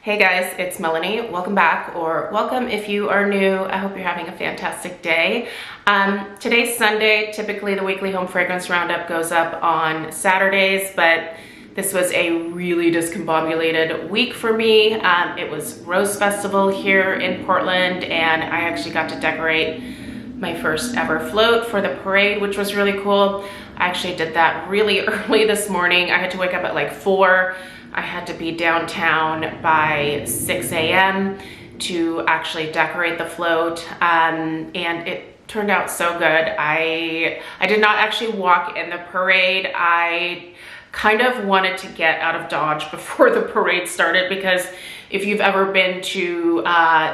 Hey guys, it's Melanie. Welcome back, or welcome if you are new. I hope you're having a fantastic day. Today's Sunday. Typically the weekly home fragrance roundup goes up on Saturdays, but this was a really discombobulated week for me. It was Rose Festival here in Portland, and I actually got to decorate my first ever float for the parade, which was really cool. I actually did that really early this morning. I had to wake up at like 4. I had to be downtown by 6 a.m. to actually decorate the float, and it turned out so good. I did not actually walk in the parade. I kind of wanted to get out of Dodge before the parade started, because if you've ever been to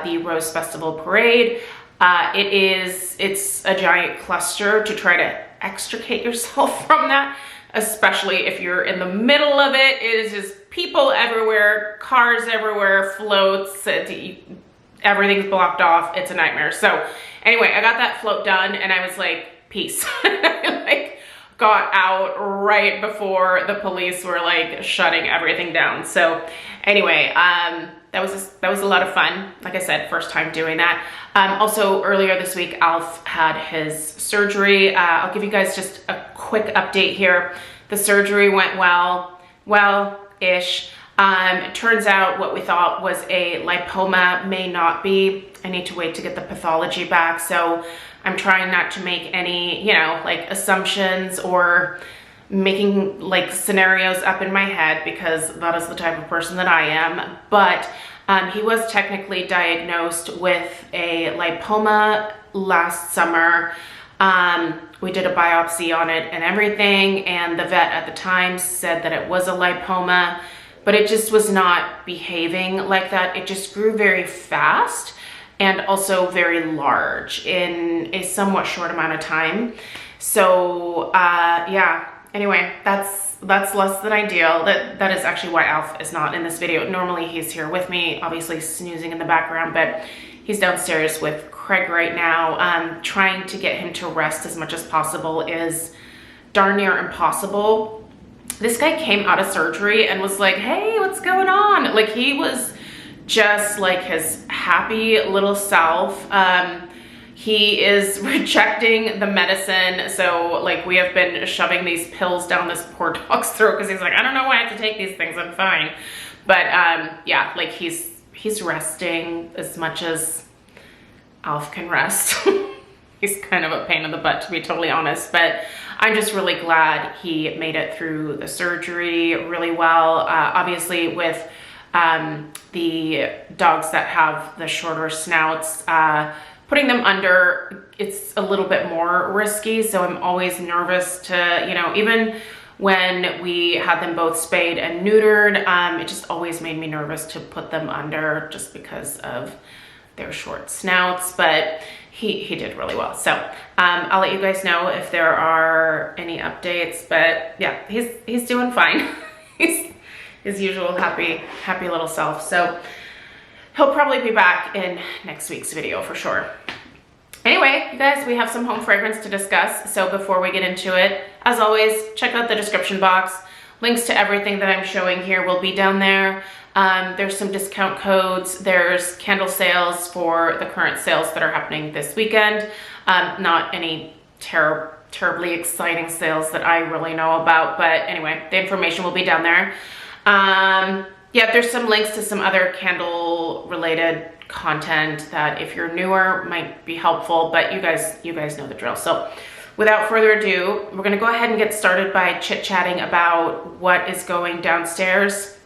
the Rose Festival parade, it's a giant cluster to try to extricate yourself from that, especially if you're in the middle of it. It is just people everywhere, cars everywhere, floats, everything's blocked off. It's a nightmare. So anyway, I got that float done and I was like, peace. Like, got out right before the police were like shutting everything down. So anyway, that was a lot of fun. Like I said, first time doing that. Also earlier this week, Alf had his surgery. I'll give you guys just a quick update here. The surgery went well-ish. It turns out what we thought was a lipoma may not be. I need to wait to get the pathology back. So I'm trying not to make any, like assumptions or making like scenarios up in my head, because that is the type of person that I am. But he was technically diagnosed with a lipoma last summer. We did a biopsy on it and everything, and the vet at the time said that it was a lipoma, but it just was not behaving like that. It just grew very fast and also very large in a somewhat short amount of time. So yeah, anyway, that's less than ideal. That is actually why Alf is not in this video. Normally he's here with me, obviously snoozing in the background, but he's downstairs with Craig right now. Trying to get him to rest as much as possible is darn near impossible. This guy came out of surgery and was like, hey, what's going on? Like, he was just like his happy little self. He is rejecting the medicine. So like, we have been shoving these pills down this poor dog's throat because he's like, I don't know why I have to take these things, I'm fine. But yeah, like he's resting as much as Alf can rest. He's kind of a pain in the butt, to be totally honest, but I'm just really glad he made it through the surgery really well. Obviously with the dogs that have the shorter snouts, putting them under, it's a little bit more risky. So I'm always nervous to, even when we had them both spayed and neutered, it just always made me nervous to put them under just because of their short snouts, but he did really well. So I'll let you guys know if there are any updates, but yeah, he's doing fine. He's his usual happy little self. So he'll probably be back in next week's video for sure. Anyway, you guys, we have some home fragrance to discuss. So before we get into it, as always, check out the description box. Links to everything that I'm showing here will be down there. There's some discount codes. There's candle sales for the current sales that are happening this weekend. Not any terribly exciting sales that I really know about, but anyway, the information will be down there. Yeah, there's some links to some other candle related content that if you're newer might be helpful, but you guys know the drill. So without further ado, we're gonna go ahead and get started by chit-chatting about what is going downstairs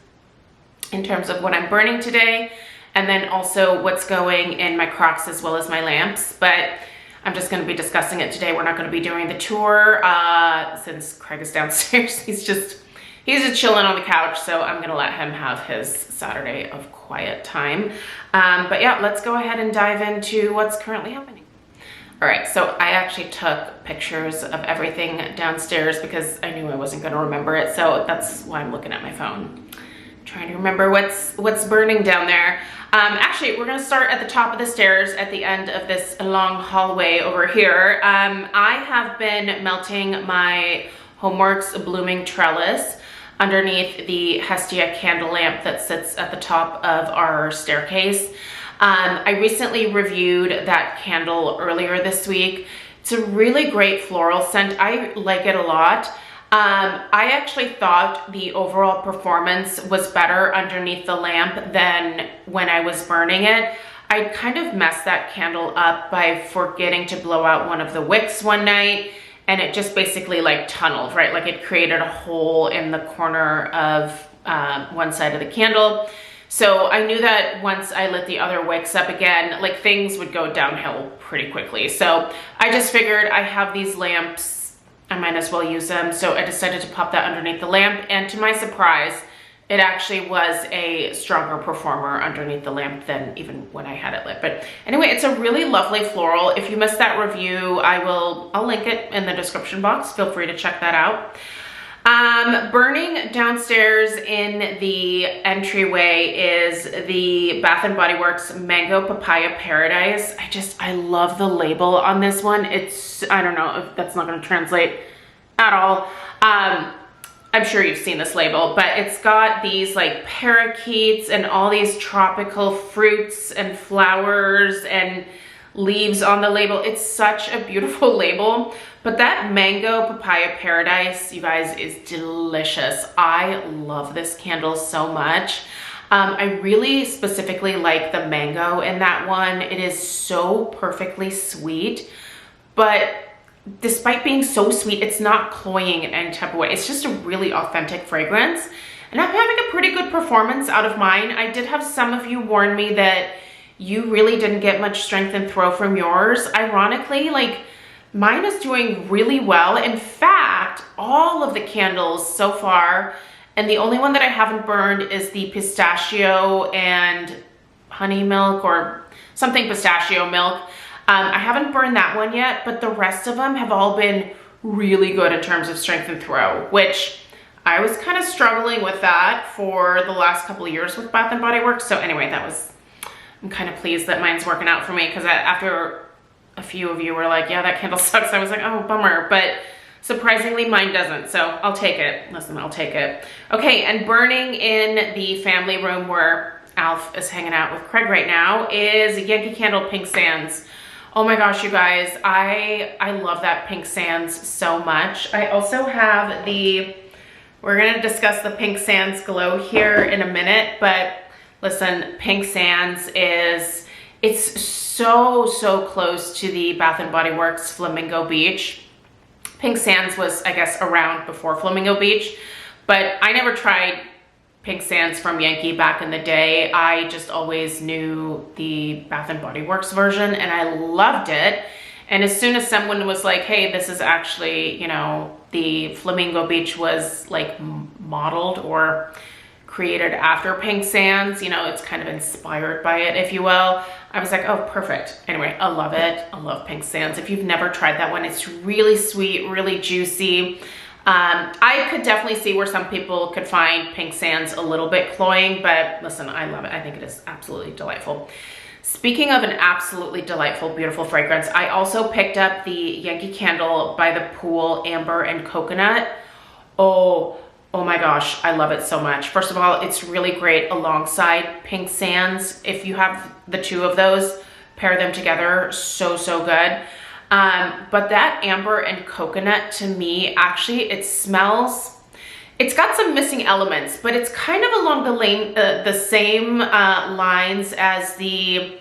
in terms of what I'm burning today, and then also what's going in my Crocs as well as my lamps. But I'm just gonna be discussing it today. We're not gonna be doing the tour since Craig is downstairs. He's just chilling on the couch, so I'm gonna let him have his Saturday of quiet time. But yeah, let's go ahead and dive into what's currently happening. All right, so I actually took pictures of everything downstairs because I knew I wasn't gonna remember it, so that's why I'm looking at my phone. Trying to remember what's burning down there. Actually, we're gonna start at the top of the stairs at the end of this long hallway over here. I have been melting my HomeWorx blooming trellis. underneath the Hestia candle lamp that sits at the top of our staircase. I recently reviewed that candle earlier this week. It's a really great floral scent. I like it a lot. I actually thought the overall performance was better underneath the lamp than when I was burning it. I kind of messed that candle up by forgetting to blow out one of the wicks one night, and it just basically like tunneled, right? Like it created a hole in the corner of one side of the candle. So I knew that once I lit the other wicks up again, like things would go downhill pretty quickly. So I just figured I have these lamps, I might as well use them. So I decided to pop that underneath the lamp, and to my surprise, it actually was a stronger performer underneath the lamp than even when I had it lit. But anyway, it's a really lovely floral. If you missed that review, I'll link it in the description box. Feel free to check that out. Burning downstairs in the entryway is the Bath & Body Works Mango Papaya Paradise. I love the label on this one. I don't know if that's not going to translate at all. I'm sure you've seen this label, but it's got these like parakeets and all these tropical fruits and flowers and leaves on the label. It's such a beautiful label, but that Mango Papaya Paradise, you guys, is delicious. I love this candle so much. I really specifically like the mango in that one. It is so perfectly sweet, but despite being so sweet, it's not cloying in any type of way. It's just a really authentic fragrance, and I'm having a pretty good performance out of mine. I did have some of you warn me that you really didn't get much strength and throw from yours. Ironically, like mine is doing really well. In fact, all of the candles so far, and the only one that I haven't burned is the pistachio and honey milk or something pistachio milk. I haven't burned that one yet, but the rest of them have all been really good in terms of strength and throw, which I was kind of struggling with that for the last couple of years with Bath & Body Works. So anyway, I'm kind of pleased that mine's working out for me, because after a few of you were like, yeah, that candle sucks, I was like, oh, bummer. But surprisingly, mine doesn't, so I'll take it. Listen, I'll take it. Okay, and burning in the family room where Alf is hanging out with Craig right now is Yankee Candle Pink Sands. Oh my gosh, you guys, I love that Pink Sands so much. I also have we're gonna discuss the Pink Sands Glow here in a minute, but listen, Pink Sands it's so close to the Bath & Body Works Flamingo Beach. Pink Sands was, I guess, around before Flamingo Beach, but I never tried Pink Sands from Yankee back in the day. I just always knew the Bath & Body Works version, and I loved it. And as soon as someone was like, hey, this is actually, you know, the Flamingo Beach was like modeled or created after Pink Sands, you know, it's kind of inspired by it, if you will. I was like, oh, perfect. Anyway, I love it. I love Pink Sands. If you've never tried that one, it's really sweet, really juicy. I could definitely see where some people could find Pink Sands a little bit cloying, but listen, I love it. I think it is absolutely delightful. Speaking of an absolutely delightful, beautiful fragrance, I also picked up the Yankee Candle by the Pool Amber and Coconut. Oh my gosh, I love it so much. First of all, it's really great alongside Pink Sands. If you have the two of those, pair them together, so good. But that Amber and Coconut, to me, actually, it's got some missing elements, but it's kind of along the same lines as the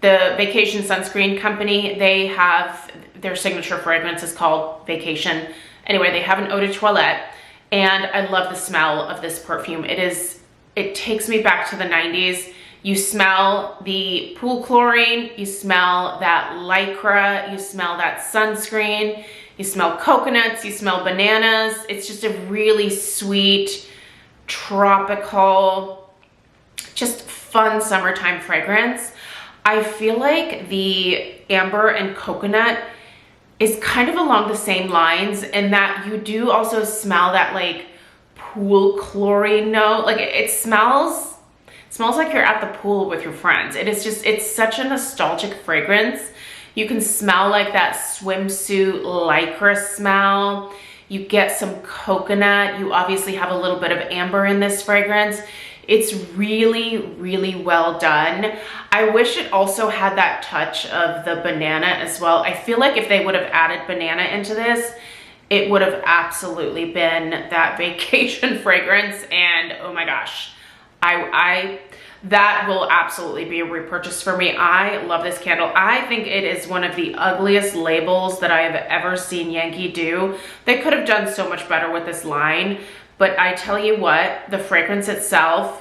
Vacation Sunscreen Company. They have, their signature fragrance is called Vacation. Anyway, they have an eau de toilette, and I love the smell of this perfume. It takes me back to the 90s. You smell the pool chlorine, you smell that lycra, you smell that sunscreen, you smell coconuts, you smell bananas. It's just a really sweet, tropical, just fun summertime fragrance. I feel like the Amber and Coconut is kind of along the same lines in that you do also smell that like pool chlorine note. Like it smells like you're at the pool with your friends. It's such a nostalgic fragrance. You can smell like that swimsuit lycra smell. You get some coconut. You obviously have a little bit of amber in this fragrance. It's really, really well done. I wish it also had that touch of the banana as well. I feel like if they would have added banana into this, it would have absolutely been that vacation fragrance. And oh my gosh, that will absolutely be a repurchase for me. I love this candle. I think it is one of the ugliest labels that I have ever seen Yankee do. They could have done so much better with this line, but I tell you what, the fragrance itself,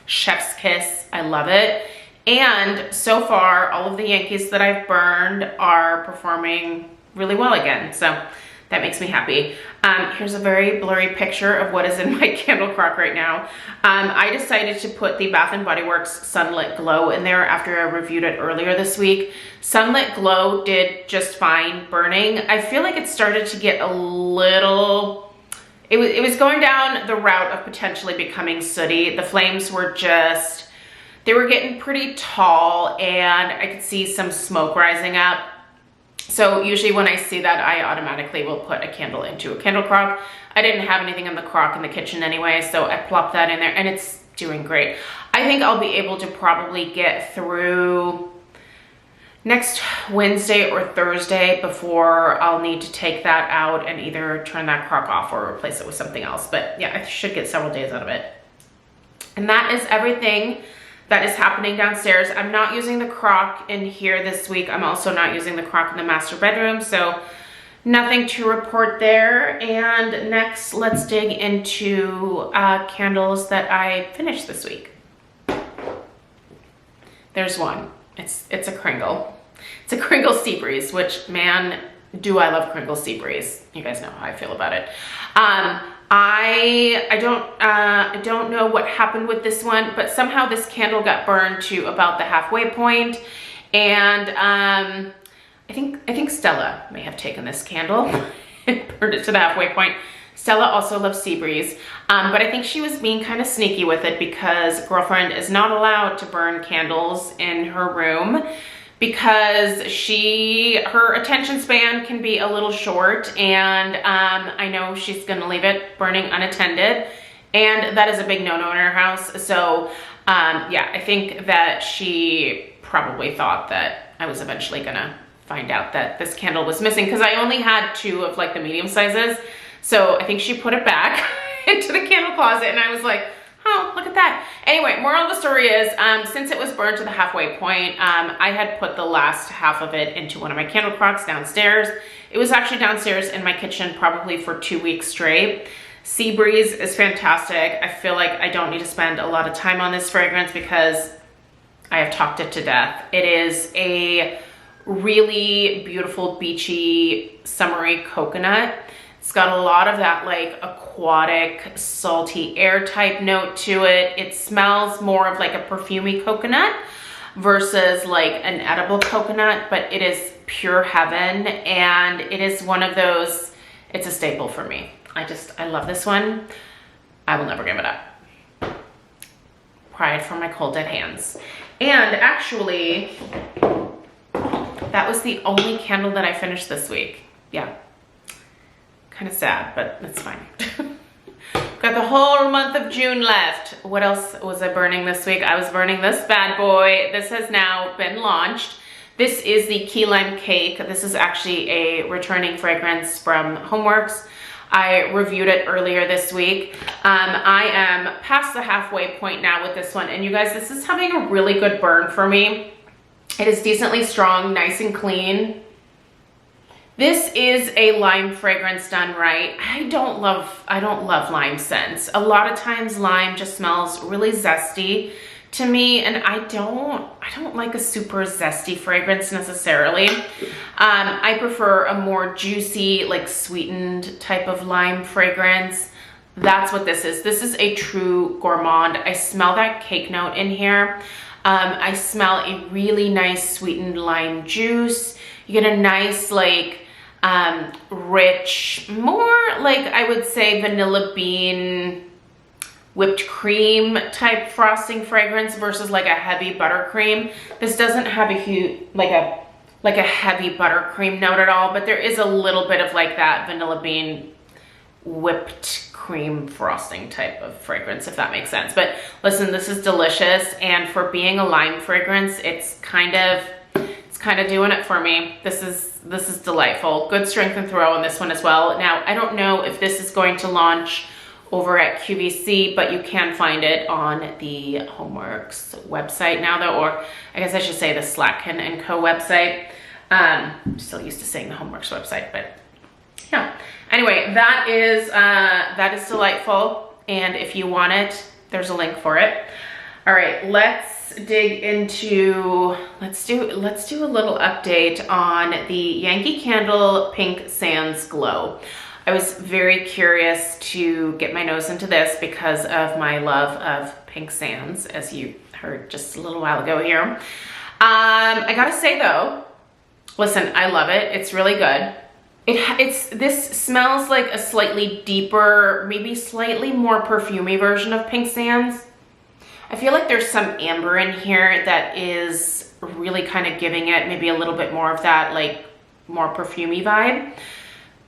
chef's kiss, I love it. And so far, all of the Yankees that I've burned are performing really well again. So that makes me happy. Here's a very blurry picture of what is in my candle crock right now. I decided to put the Bath & Body Works Sunlit Glow in there after I reviewed it earlier this week. Sunlit Glow did just fine burning. I feel like it started to get a little, it was going down the route of potentially becoming sooty. The flames were just, they were getting pretty tall and I could see some smoke rising up. So usually when I see that, I automatically will put a candle into a candle crock. I didn't have anything in the crock in the kitchen anyway, so I plopped that in there and it's doing great. I think I'll be able to probably get through next Wednesday or Thursday before I'll need to take that out and either turn that crock off or replace it with something else. But yeah, I should get several days out of it. And that is everything that is happening downstairs. I'm not using the crock in here this week. I'm also not using the crock in the master bedroom, so nothing to report there. And next, let's dig into candles that I finished this week. There's one. It's a Cringle. It's a Cringle Sea Breeze, which, man, do I love Cringle Sea Breeze. You guys know how I feel about it. I don't know what happened with this one, but somehow this candle got burned to about the halfway point, and I think Stella may have taken this candle and burned it to the halfway point. Stella also loves Sea Breeze, but I think she was being kind of sneaky with it because girlfriend is not allowed to burn candles in her room because her attention span can be a little short, and I know she's gonna leave it burning unattended, and that is a big no-no in her house. So yeah, I think that she probably thought that I was eventually gonna find out that this candle was missing because I only had 2 of like the medium sizes. So I think she put it back into the candle closet and I was like, oh, look at that. Anyway, moral of the story is, since it was burned to the halfway point, I had put the last half of it into one of my candle crocks downstairs. It was actually downstairs in my kitchen probably for 2 weeks straight. Sea Breeze is fantastic. I feel like I don't need to spend a lot of time on this fragrance because I have talked it to death. It is a really beautiful, beachy, summery coconut. It's got a lot of that like aquatic, salty air type note to it. It smells more of like a perfumey coconut versus like an edible coconut, but it is pure heaven. And it is one of those, it's a staple for me. I love this one. I will never give it up. Pride from my cold dead hands. And actually, that was the only candle that I finished this week. Yeah. Kind of sad, but it's fine. Got the whole month of June left. What else was I burning this week? I was burning this bad boy. This has now been launched. This is the Key Lime Cake. This is actually a returning fragrance from HomeWorx. I reviewed it earlier this week. I am past the halfway point now with this one. And you guys, this is having a really good burn for me. It is decently strong, nice and clean. This is a lime fragrance done right. I don't love lime scents. A lot of times lime just smells really zesty to me, and I don't like a super zesty fragrance necessarily. I prefer a more juicy, like sweetened type of lime fragrance. That's what this is. This is a true gourmand. I smell that cake note in here. I smell a really nice sweetened lime juice. You get a nice like rich, more like I would say vanilla bean whipped cream type frosting fragrance versus like a heavy buttercream. This doesn't have a huge like a heavy buttercream note at all, but there is a little bit of like that vanilla bean whipped cream frosting type of fragrance, if that makes sense. But listen, this is delicious, and for being a lime fragrance, it's kind of doing it for me. This is delightful. Good strength and throw on this one as well. Now, I don't know if this is going to launch over at QVC, but you can find it on the HomeWorx website now though, or I guess I should say the Slatkin & Co website. I'm still used to saying the HomeWorx website, but yeah. Anyway, that is delightful, and if you want it, there's a link for it. All right, let's dig into, let's do a little update on the Yankee Candle Pink Sands Glow. I was very curious to get my nose into this because of my love of pink sands, as you heard just a little while ago here. I gotta say though, listen, I love it. It's really good. This smells like a slightly deeper, maybe slightly more perfumey version of pink sands. I feel like there's some amber in here that is really kind of giving it maybe a little bit more of that like more perfumey vibe.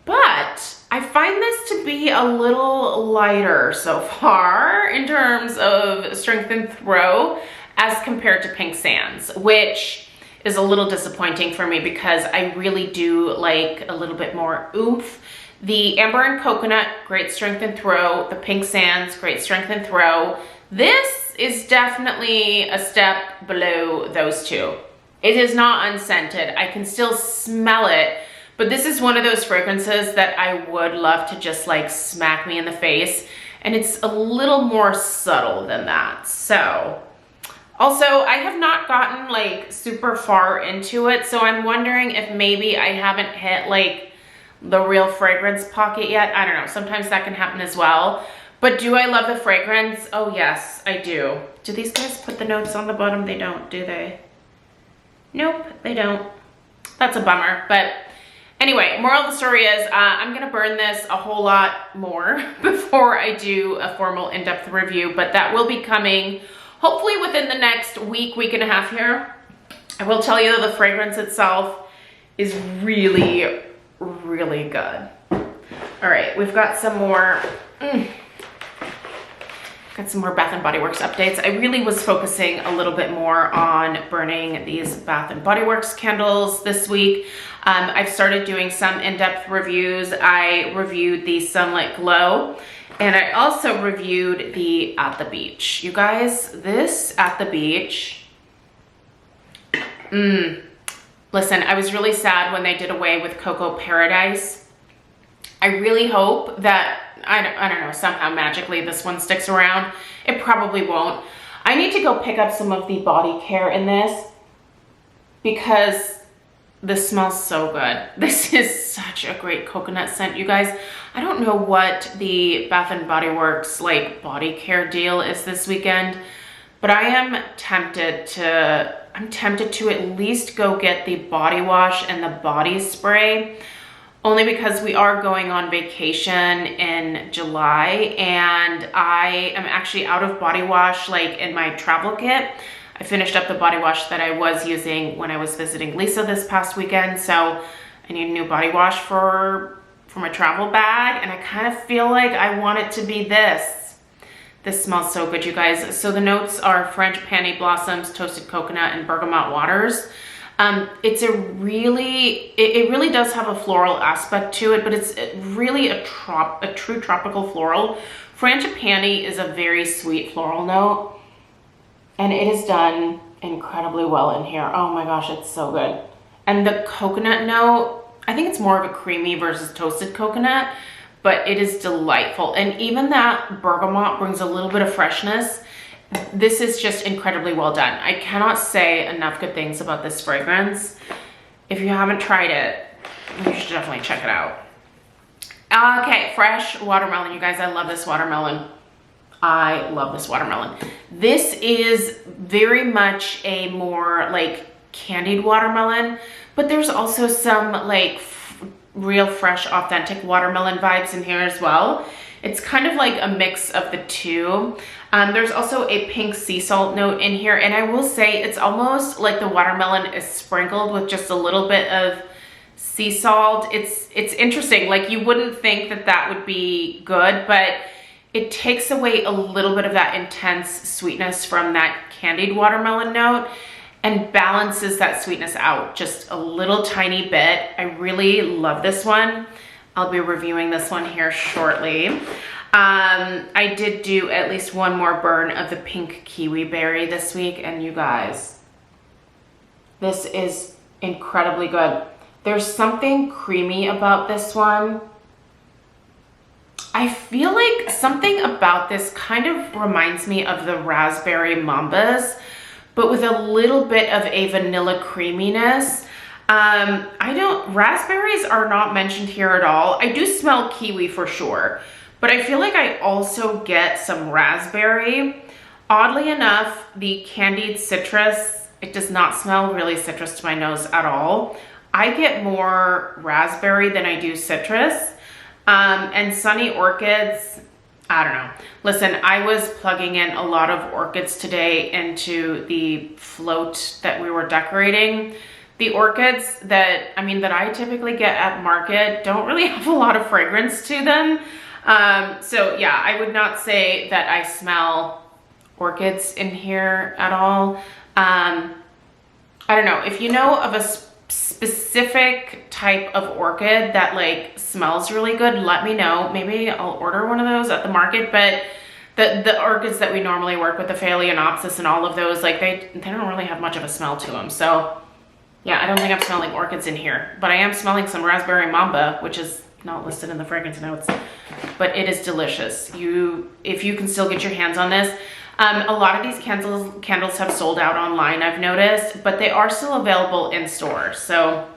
But I find this to be a little lighter so far in terms of strength and throw as compared to pink sands, which is a little disappointing for me because I really do like a little bit more oomph. The amber and coconut, great strength and throw. The pink sands, great strength and throw. This is definitely a step below those two. It is not unscented. I can still smell it, but this is one of those fragrances that I would love to just like smack me in the face. And it's a little more subtle than that. So, also I have not gotten like super far into it. So I'm wondering if maybe I haven't hit like the real fragrance pocket yet. I don't know, sometimes that can happen as well. But do I love the fragrance? Oh yes, I do. Do these guys put the notes on the bottom? They don't, do they? Nope, they don't. That's a bummer, but anyway, moral of the story is I'm gonna burn this a whole lot more before I do a formal in-depth review, but that will be coming hopefully within the next week and a half here. I will tell you that the fragrance itself is really, really good. All right, we've got some more, Bath & Body Works updates. I really was focusing a little bit more on burning these Bath & Body Works candles this week. I've started doing some in-depth reviews. I reviewed the Sunlit Glow, and I also reviewed the At the Beach. You guys, this At the Beach, listen, I was really sad when they did away with Cocoa Paradise. I really hope that, I don't know, somehow magically this one sticks around. It probably won't. I need to go pick up some of the body care in this because this smells so good. This is such a great coconut scent, you guys. I don't know what the Bath & Body Works like body care deal is this weekend, but I am tempted to, at least go get the body wash and the body spray, only because we are going on vacation in July and I am actually out of body wash like in my travel kit. I finished up the body wash that I was using when I was visiting Lisa this past weekend, so I need a new body wash for my travel bag, and I kind of feel like I want it to be this. This smells so good, you guys. So the notes are French Panny Blossoms, Toasted Coconut, and Bergamot Waters. It's a really, it really does have a floral aspect to it, but it's really a true tropical floral. Frangipani is a very sweet floral note, and it is done incredibly well in here. Oh my gosh, it's so good. And the coconut note, I think it's more of a creamy versus toasted coconut, but it is delightful. And even that bergamot brings a little bit of freshness. This is just incredibly well done. I cannot say enough good things about this fragrance. If you haven't tried it, you should definitely check it out. Okay, fresh watermelon. You guys, I love this watermelon. I love this watermelon. This is very much a more like candied watermelon, but there's also some like real fresh, authentic watermelon vibes in here as well. It's kind of like a mix of the two. There's also a pink sea salt note in here, and I will say it's almost like the watermelon is sprinkled with just a little bit of sea salt. It's interesting. Like, you wouldn't think that that would be good, but it takes away a little bit of that intense sweetness from that candied watermelon note and balances that sweetness out just a little tiny bit. I really love this one. I'll be reviewing this one here shortly. I did do at least one more burn of the pink kiwi berry this week, and you guys, this is incredibly good. There's something creamy about this one. I feel like something about this kind of reminds me of the raspberry mambas, but with a little bit of a vanilla creaminess. Raspberries are not mentioned here at all. I do smell kiwi for sure, but I feel like I also get some raspberry. Oddly enough, the candied citrus, it does not smell really citrus to my nose at all. I get more raspberry than I do citrus. And sunny orchids, I don't know. Listen, I was plugging in a lot of orchids today into the float that we were decorating. The orchids that I typically get at market don't really have a lot of fragrance to them. So yeah, I would not say that I smell orchids in here at all. I don't know, if you know of a specific type of orchid that like smells really good, let me know. Maybe I'll order one of those at the market. But the orchids that we normally work with, the Phalaenopsis and all of those, like they don't really have much of a smell to them. So yeah, I don't think I'm smelling orchids in here, but I am smelling some raspberry mamba, which is not listed in the fragrance notes, but it is delicious. If you can still get your hands on this. A lot of these candles have sold out online, I've noticed, but they are still available in store. So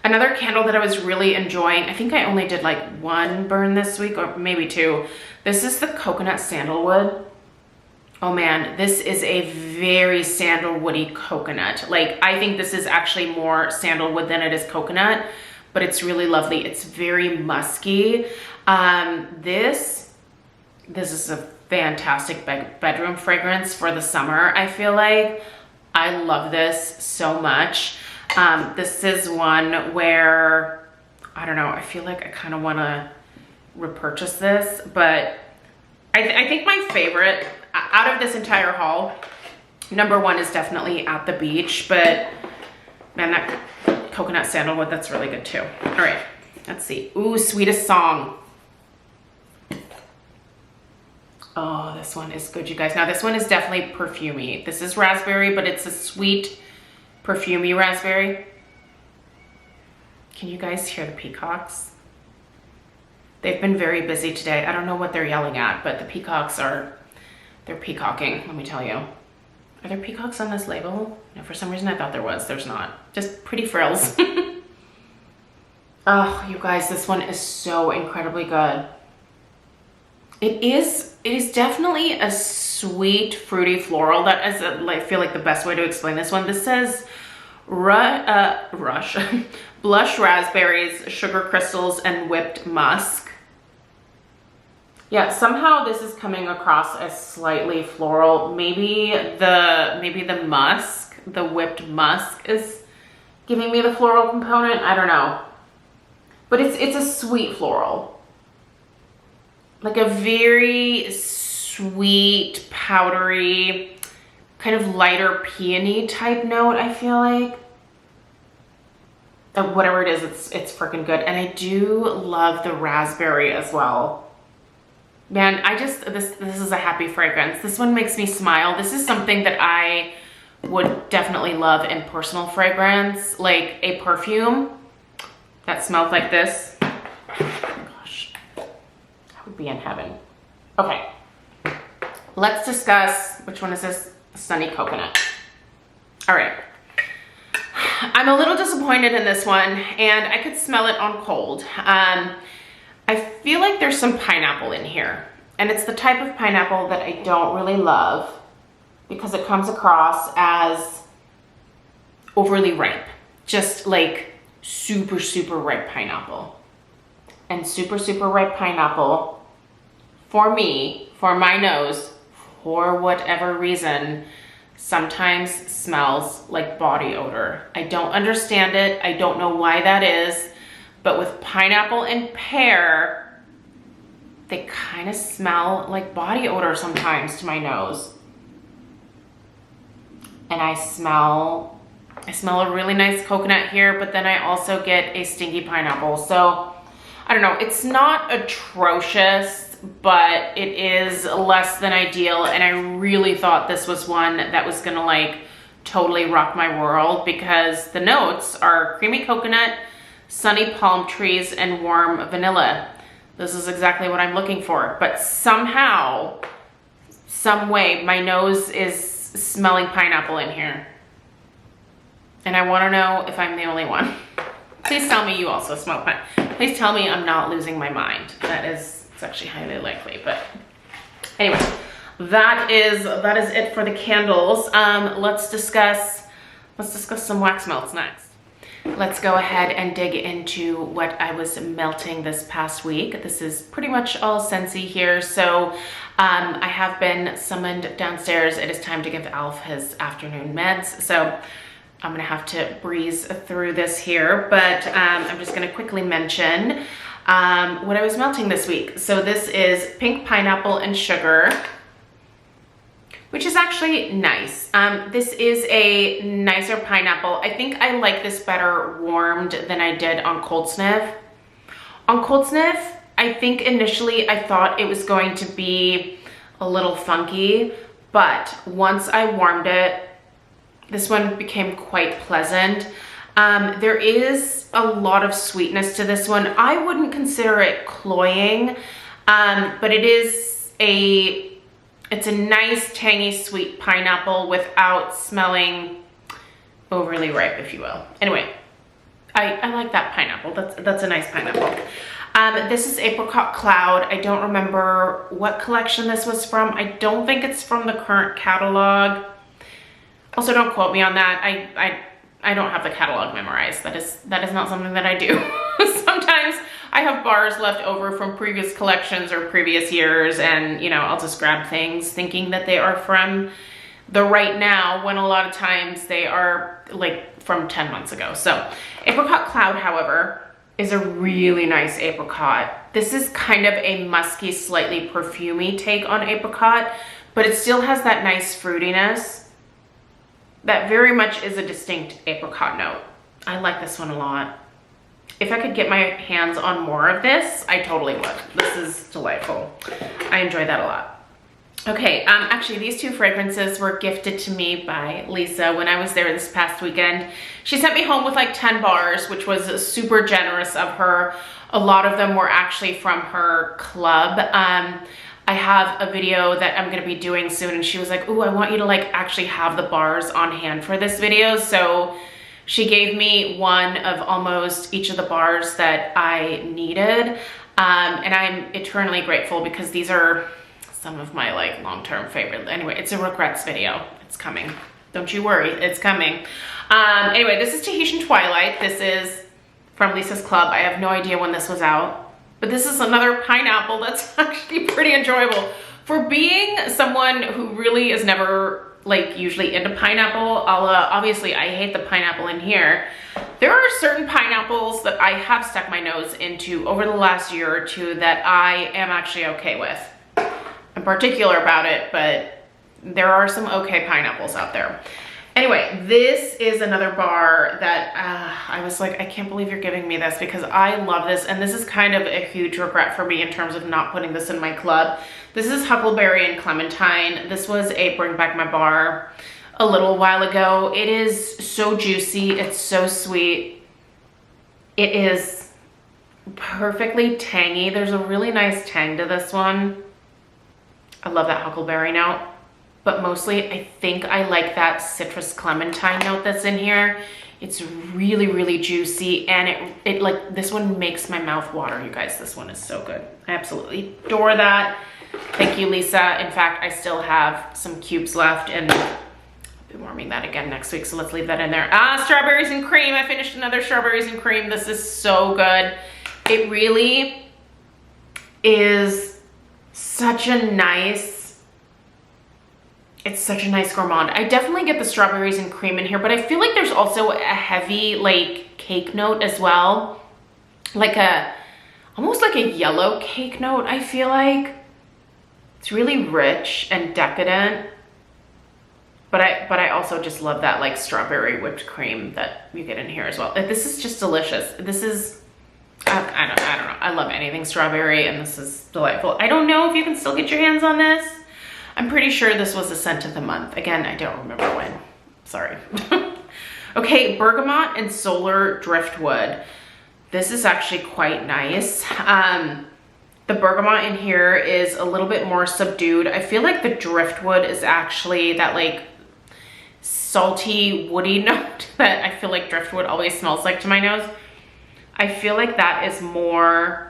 another candle that I was really enjoying, I think I only did like one burn this week or maybe two. This is the coconut sandalwood. Oh man, this is a very sandalwoody coconut. Like, I think this is actually more sandalwood than it is coconut, but it's really lovely. It's very musky. This is a fantastic bedroom fragrance for the summer. I feel like I love this so much. This is one where, I don't know, I feel like I kind of want to repurchase this, but I think my favorite out of this entire haul, number one is definitely At the Beach, but man, that coconut sandalwood, that's really good too. All right, let's see. Ooh, Sweetest Song. Oh, this one is good, you guys. Now, this one is definitely perfumey. This is raspberry, but it's a sweet, perfumey raspberry. Can you guys hear the peacocks? They've been very busy today. I don't know what they're yelling at, but the peacocks they're peacocking, let me tell you. Are there peacocks on this label? No, for some reason I thought there was. There's not. Just pretty frills. Oh, you guys, this one is so incredibly good. It is definitely a sweet, fruity floral. That is, I feel like, the best way to explain this one. This says Rush, blush raspberries, sugar crystals, and whipped musk. Yeah, somehow this is coming across as slightly floral. Maybe the musk, the whipped musk, is giving me the floral component. I don't know, but it's a sweet floral. Like a very sweet, powdery, kind of lighter peony type note, I feel like. Whatever it is, it's freaking good. And I do love the raspberry as well. Man, this is a happy fragrance. This one makes me smile. This is something that I would definitely love in personal fragrance, like a perfume that smells like this. Would be in heaven. Okay, let's discuss, which one is this? Sunny Coconut. All right, I'm a little disappointed in this one, and I could smell it on cold. I feel like there's some pineapple in here, and it's the type of pineapple that I don't really love because it comes across as overly ripe, just like super, super ripe pineapple. And super, super ripe pineapple, for me, for my nose, for whatever reason, sometimes smells like body odor. I don't understand it. I don't know why that is, but with pineapple and pear, they kind of smell like body odor sometimes to my nose. And I smell a really nice coconut here, but then I also get a stinky pineapple. So I don't know, it's not atrocious, but it is less than ideal. And I really thought this was one that was gonna like totally rock my world, because the notes are creamy coconut, sunny palm trees, and warm vanilla. This is exactly what I'm looking for. But somehow, some way, my nose is smelling pineapple in here. And I wanna know if I'm the only one. Please tell me you also smell pineapple. Please tell me I'm not losing my mind. It's actually highly likely, but anyway, that is it for the candles. Let's discuss some wax melts next. Let's go ahead and dig into what I was melting this past week. This is pretty much all Scentsy here. So I have been summoned downstairs. It is time to give Alf his afternoon meds. So I'm gonna have to breeze through this here, but I'm just gonna quickly mention what I was melting this week. So this is pink pineapple and sugar, which is actually nice. This is a nicer pineapple. I think I like this better warmed than I did on cold sniff. On cold sniff, I think initially I thought it was going to be a little funky, but once I warmed it, this one became quite pleasant. There is a lot of sweetness to this one. I wouldn't consider it cloying, but it's a nice tangy sweet pineapple without smelling overly ripe, if you will. Anyway, I like that pineapple. That's a nice pineapple. This is Apricot Cloud. I don't remember what collection this was from. I don't think it's from the current catalog. Also, don't quote me on that. I don't have the catalog memorized. That is not something that I do. Sometimes I have bars left over from previous collections or previous years, and you know, I'll just grab things thinking that they are from the right now, when a lot of times they are like from 10 months ago. So Apricot Cloud, however, is a really nice apricot. This is kind of a musky, slightly perfumey take on apricot, but it still has that nice fruitiness. That very much is a distinct apricot note. I like this one a lot. If I could get my hands on more of this, I totally would. This is delightful. I enjoy that a lot. Okay, actually these two fragrances were gifted to me by Lisa when I was there this past weekend. She sent me home with like 10 bars, which was super generous of her. A lot of them were actually from her club. I have a video that I'm gonna be doing soon, and she was like, ooh, I want you to like actually have the bars on hand for this video. So she gave me one of almost each of the bars that I needed. And I'm eternally grateful, because these are some of my like long-term favorite. Anyway, it's a regrets video. It's coming. Don't you worry, it's coming. Anyway, this is Tahitian Twilight. This is from Lisa's club. I have no idea when this was out. But this is another pineapple that's actually pretty enjoyable. For being someone who really is never like usually into pineapple, obviously I hate the pineapple in here. There are certain pineapples that I have stuck my nose into over the last year or two that I am actually okay with. I'm particular about it, but there are some okay pineapples out there. Anyway, this is another bar that I was like, I can't believe you're giving me this, because I love this. And this is kind of a huge regret for me in terms of not putting this in my club. This is Huckleberry and Clementine. This was a Bring Back My Bar a little while ago. It is so juicy. It's so sweet. It is perfectly tangy. There's a really nice tang to this one. I love that Huckleberry note. But mostly I think I like that citrus clementine note that's in here. It's really, really juicy, and it like, this one makes my mouth water, you guys. This one is so good. I absolutely adore that. Thank you, Lisa. In fact, I still have some cubes left, and I'll be warming that again next week, so let's leave that in there. Strawberries and cream. I finished another strawberries and cream. This is so good. It really is such a nice, It's such a nice gourmand. I definitely get the strawberries and cream in here, but I feel like there's also a heavy like cake note as well. Like almost like a yellow cake note, I feel like. It's really rich and decadent. But I also just love that like strawberry whipped cream that you get in here as well. This is just delicious. This is, I don't know. I love anything strawberry, and this is delightful. I don't know if you can still get your hands on this. I'm pretty sure this was a scent of the month. Again, I don't remember when. Sorry. Okay, bergamot and solar driftwood. This is actually quite nice. The bergamot in here is a little bit more subdued. I feel like the driftwood is actually that like salty, woody note that I feel like driftwood always smells like to my nose. I feel like that is more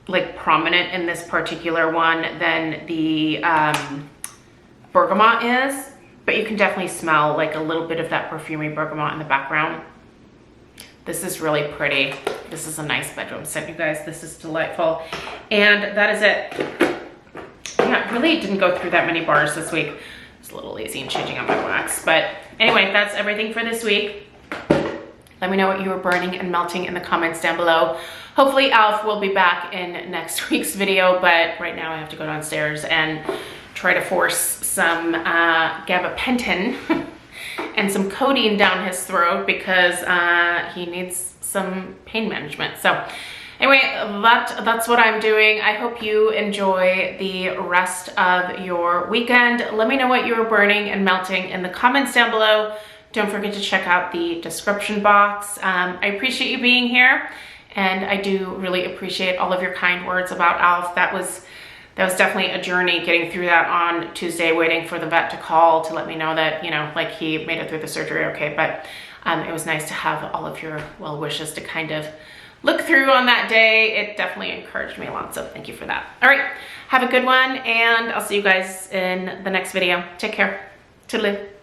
like prominent in this particular one than the bergamot is, but you can definitely smell like a little bit of that perfumey bergamot in the background. This is really pretty. This is a nice bedroom scent, you guys. This is delightful. And that is it. Yeah, really didn't go through that many bars this week. I was a little lazy in changing out my wax. But anyway, that's everything for this week. Let me know what you were burning and melting in the comments down below. Hopefully Alf will be back in next week's video, but right now I have to go downstairs and try to force some gabapentin and some codeine down his throat because he needs some pain management. So anyway, that's what I'm doing. I hope you enjoy the rest of your weekend. Let me know what you were burning and melting in the comments down below. Don't forget to check out the description box. I appreciate you being here, and I do really appreciate all of your kind words about Alf. That was definitely a journey getting through that on Tuesday, waiting for the vet to call to let me know that, you know, like he made it through the surgery okay. But it was nice to have all of your well wishes to kind of look through on that day. It definitely encouraged me a lot, so thank you for that. All right, have a good one, and I'll see you guys in the next video. Take care. Toodaloo.